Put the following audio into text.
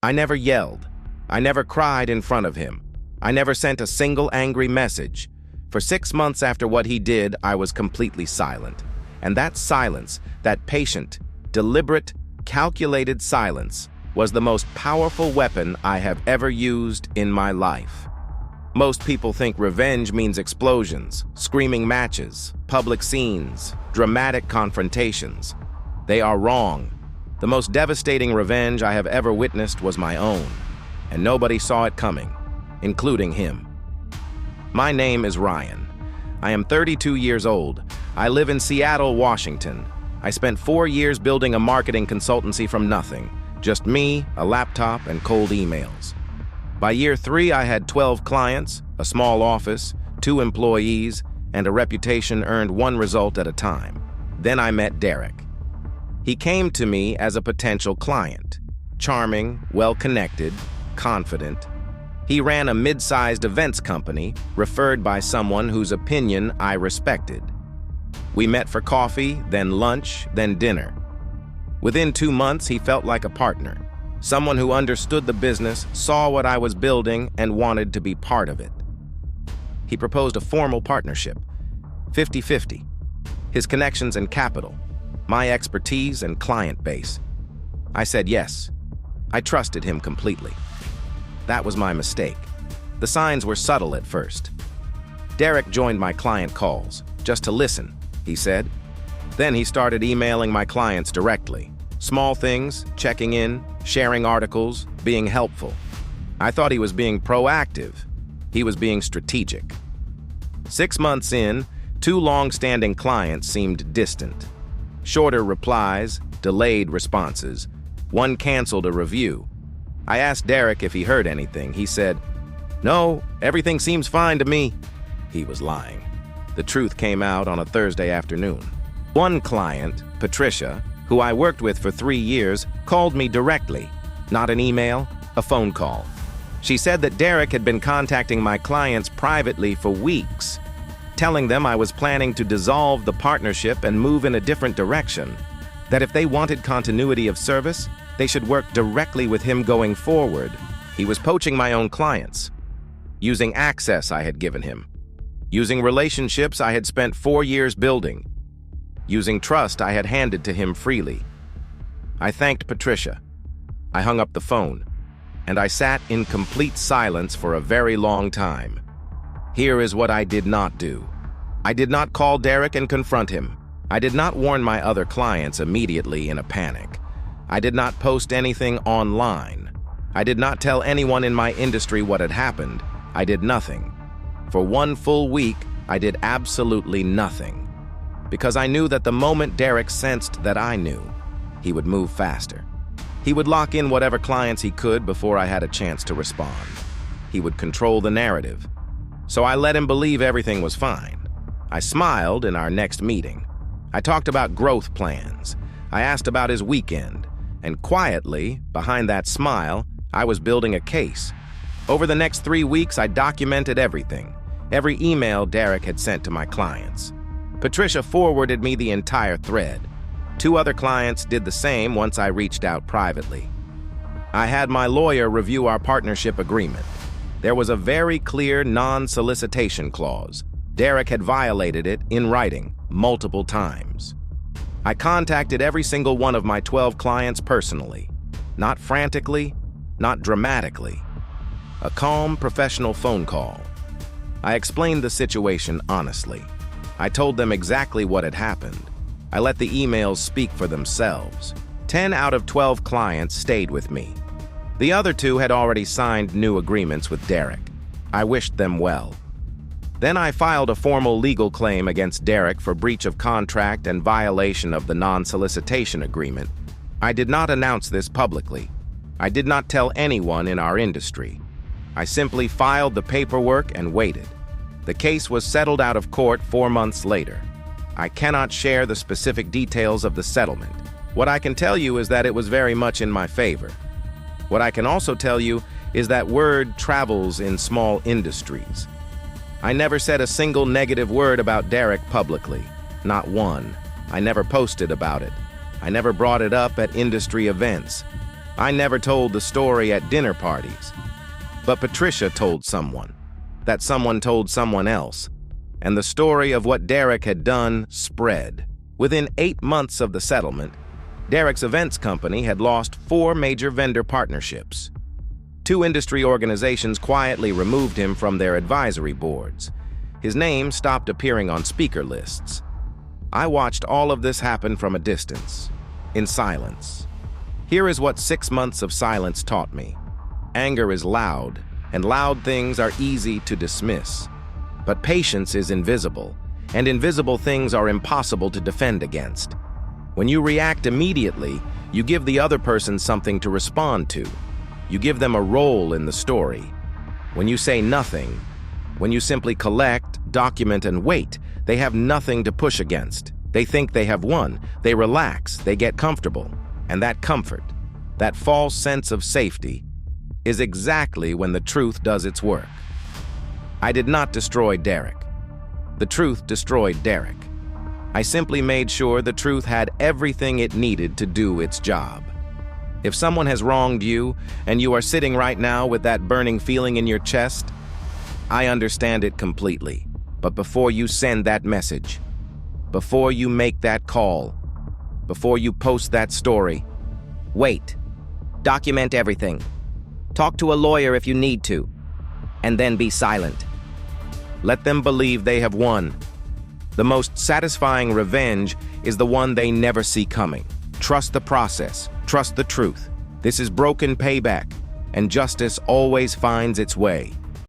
I never yelled. I never cried in front of him. I never sent a single angry message. For 6 months after what he did, I was completely silent. And that silence, that patient, deliberate, calculated silence, was the most powerful weapon I have ever used in my life. Most people think revenge means explosions, screaming matches, public scenes, dramatic confrontations. They are wrong. The most devastating revenge I have ever witnessed was my own, and nobody saw it coming, including him. My name is Ryan. I am 32 years old. I live in Seattle, Washington. I spent 4 years building a marketing consultancy from nothing. Just me, a laptop, and cold emails. By year 3, I had 12 clients, a small office, 2 employees, and a reputation earned 1 result at a time. Then I met Derek. He came to me as a potential client. Charming, well-connected, confident. He ran a mid-sized events company, referred by someone whose opinion I respected. We met for coffee, then lunch, then dinner. Within 2 months, he felt like a partner. Someone who understood the business, saw what I was building, and wanted to be part of it. He proposed a formal partnership, 50-50. His connections and capital, my expertise and client base. I said yes. I trusted him completely. That was my mistake. The signs were subtle at first. Derek joined my client calls, just to listen, he said. Then he started emailing my clients directly. Small things, checking in, sharing articles, being helpful. I thought he was being proactive. He was being strategic. 6 months in, 2 long-standing clients seemed distant. Shorter replies, delayed responses. One canceled a review. I asked Derek if he heard anything. He said, "No, everything seems fine to me." He was lying. The truth came out on a Thursday afternoon. One client, Patricia, who I worked with for 3 years, called me directly. Not an email, a phone call. She said that Derek had been contacting my clients privately for weeks, telling them I was planning to dissolve the partnership and move in a different direction, that if they wanted continuity of service, they should work directly with him going forward. He was poaching my own clients, using access I had given him, using relationships I had spent 4 years building, using trust I had handed to him freely. I thanked Patricia. I hung up the phone, and I sat in complete silence for a very long time. Here is what I did not do. I did not call Derek and confront him. I did not warn my other clients immediately in a panic. I did not post anything online. I did not tell anyone in my industry what had happened. I did nothing. For 1 full week, I did absolutely nothing. Because I knew that the moment Derek sensed that I knew, he would move faster. He would lock in whatever clients he could before I had a chance to respond. He would control the narrative. So I let him believe everything was fine. I smiled in our next meeting. I talked about growth plans. I asked about his weekend. And quietly, behind that smile, I was building a case. Over the next 3 weeks, I documented everything. Every email Derek had sent to my clients. Patricia forwarded me the entire thread. 2 other clients did the same once I reached out privately. I had my lawyer review our partnership agreement. There was a very clear non-solicitation clause. Derek had violated it in writing multiple times. I contacted every single one of my 12 clients personally. Not frantically, not dramatically. A calm, professional phone call. I explained the situation honestly. I told them exactly what had happened. I let the emails speak for themselves. 10 out of 12 clients stayed with me. The other 2 had already signed new agreements with Derek. I wished them well. Then I filed a formal legal claim against Derek for breach of contract and violation of the non-solicitation agreement. I did not announce this publicly. I did not tell anyone in our industry. I simply filed the paperwork and waited. The case was settled out of court 4 months later. I cannot share the specific details of the settlement. What I can tell you is that it was very much in my favor. What I can also tell you is that word travels in small industries. I never said a single negative word about Derek publicly. Not one. I never posted about it. I never brought it up at industry events. I never told the story at dinner parties. But Patricia told someone. That someone told someone else. And the story of what Derek had done spread. Within 8 months of the settlement, Derek's events company had lost 4 major vendor partnerships. 2 industry organizations quietly removed him from their advisory boards. His name stopped appearing on speaker lists. I watched all of this happen from a distance, in silence. Here is what 6 months of silence taught me. Anger is loud, and loud things are easy to dismiss. But patience is invisible, and invisible things are impossible to defend against. When you react immediately, you give the other person something to respond to. You give them a role in the story. When you say nothing, when you simply collect, document, and wait, they have nothing to push against. They think they have won. They relax. They get comfortable. And that comfort, that false sense of safety, is exactly when the truth does its work. I did not destroy Derek. The truth destroyed Derek. I simply made sure the truth had everything it needed to do its job. If someone has wronged you, and you are sitting right now with that burning feeling in your chest, I understand it completely. But before you send that message, before you make that call, before you post that story, wait. Document everything. Talk to a lawyer if you need to, and then be silent. Let them believe they have won. The most satisfying revenge is the one they never see coming. Trust the process. Trust the truth. This is broken payback, and justice always finds its way.